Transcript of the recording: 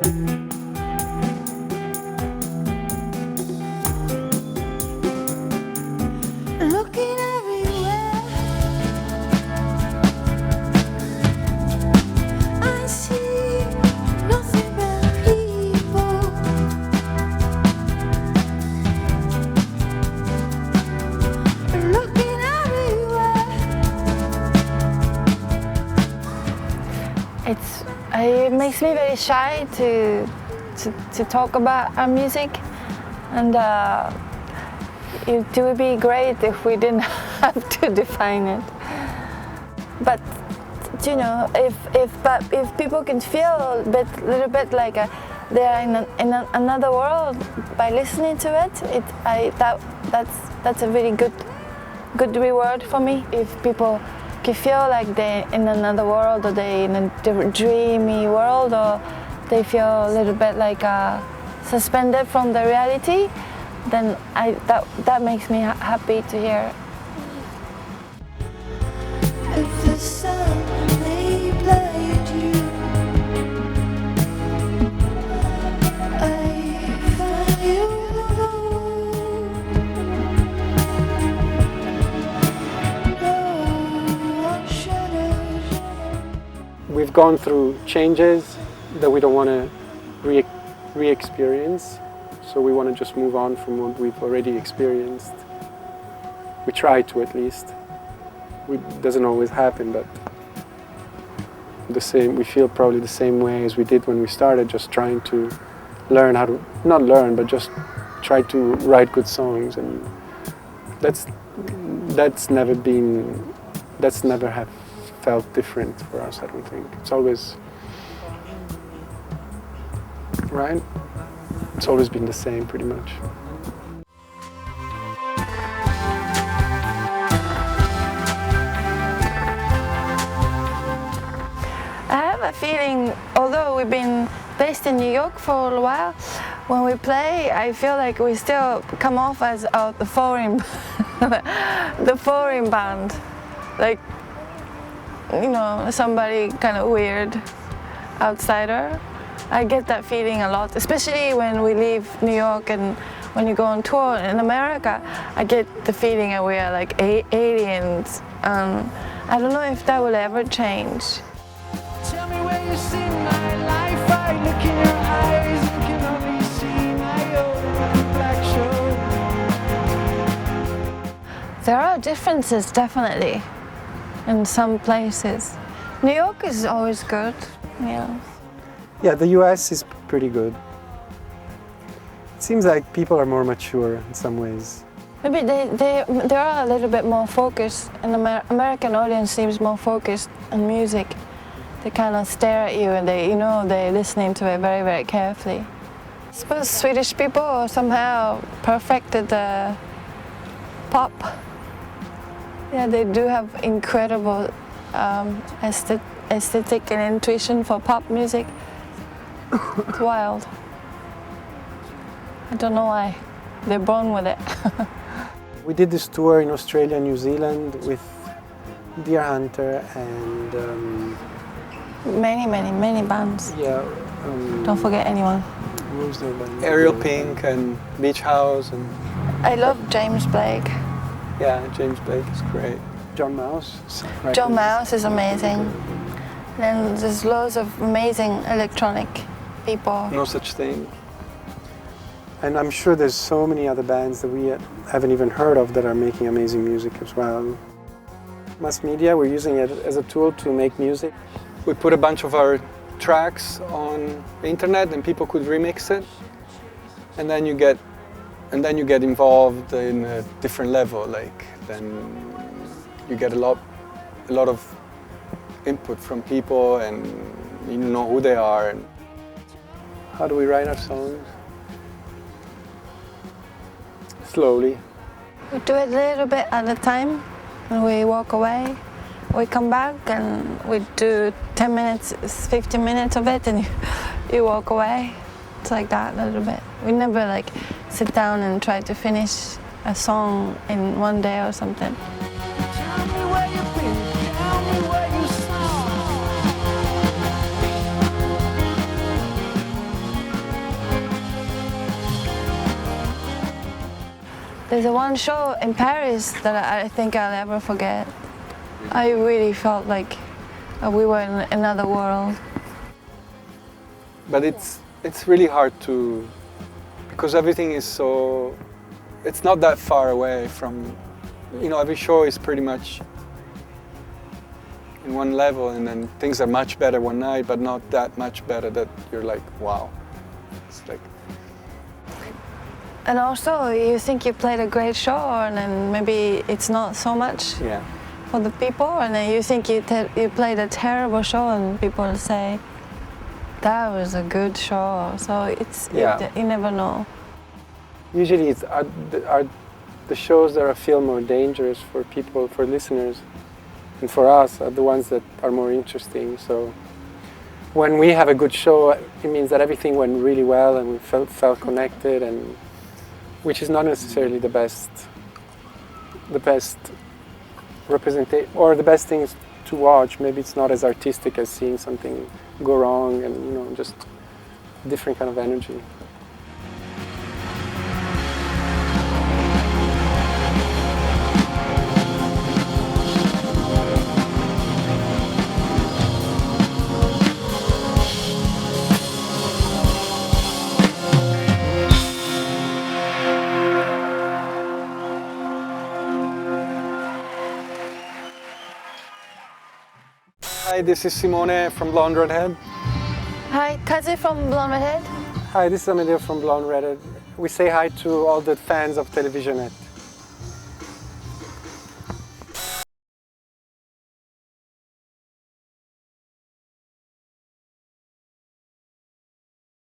Looking everywhere, I see nothing but people. Looking everywhere. It makes me very shy to talk about our music, and it would be great if we didn't have to define it. But you know, if people can feel a little bit like they're in another world by listening to it, that's a really good reward for me. If people can feel like they're in another world, or they're in a dreamy world, or they feel a little bit like suspended from the reality, then that makes me happy to hear. If the sun they played you, I find you alone. No one shadows. We've gone through changes that we don't want to re-experience, so we want to just move on from what we've already experienced. We try to, at least. It doesn't always happen, but we feel probably the same way as we did when we started, just trying to learn how to, not learn, but just try to write good songs. And that's never have felt different for us, I don't think. It's always, right? It's always been the same, pretty much. I have a feeling, although we've been based in New York for a while, when we play, I feel like we still come off as the foreign, the foreign band, like, you know, somebody kind of weird, outsider. I get that feeling a lot, especially when we leave New York and when you go on tour in America. I get the feeling that we are like aliens. I don't know if that will ever change. Tell me where you see my life. I look in your eyes, you can only see my own black show. There are differences, definitely, in some places. New York is always good, yeah. Yeah, the US is pretty good. It seems like people are more mature in some ways. Maybe they are a little bit more focused, and the American audience seems more focused on music. They kind of stare at you and they're listening to it very, very carefully. I suppose Swedish people somehow perfected the pop. Yeah, they do have incredible aesthetic and intuition for pop music. It's wild. I don't know why. They're born with it. We did this tour in Australia and New Zealand with Deer Hunter and Many bands. yeah. Don't forget anyone. What was their band? Ariel Pink and Beach House and I love James Blake. yeah, James Blake is great. John Mouse. John Mouse is amazing. Then there's loads of amazing electronic people. No Such Thing. And I'm sure there's so many other bands that we haven't even heard of that are making amazing music as well. Mass media, we're using it as a tool to make music. We put a bunch of our tracks on the internet and people could remix it. And then you get involved in a different level, like then you get a lot of input from people and you know who they are. And How do we write our songs? Slowly. We do it a little bit at a time and we walk away. We come back and we do 10 minutes, 15 minutes of it and you walk away. It's like that a little bit. We never like sit down and try to finish a song in one day or something. Tell me where you've been, tell me where you saw. There's one show in Paris that I think I'll never forget. I really felt like we were in another world. But it's really hard to, because everything is so, it's not that far away from, you know, every show is pretty much in one level, and then things are much better one night, but not that much better that you're like, wow. It's like. And also, you think you played a great show, and then maybe it's not so much for the people, and then you think you played a terrible show, and people say, that was a good show. So you never know. Usually it's are the shows that feel more dangerous for people, for listeners, and for us are the ones that are more interesting. So when we have a good show, it means that everything went really well and we felt connected, and which is not necessarily the best representation or the best things to watch. Maybe it's not as artistic as seeing something go wrong, and you know, just different kind of energy. Hi, this is Simone from Blonde Redhead. Hi, Kazu from Blonde Redhead. Hi, this is Amedeo from Blonde Redhead. We say hi to all the fans of Televisionette.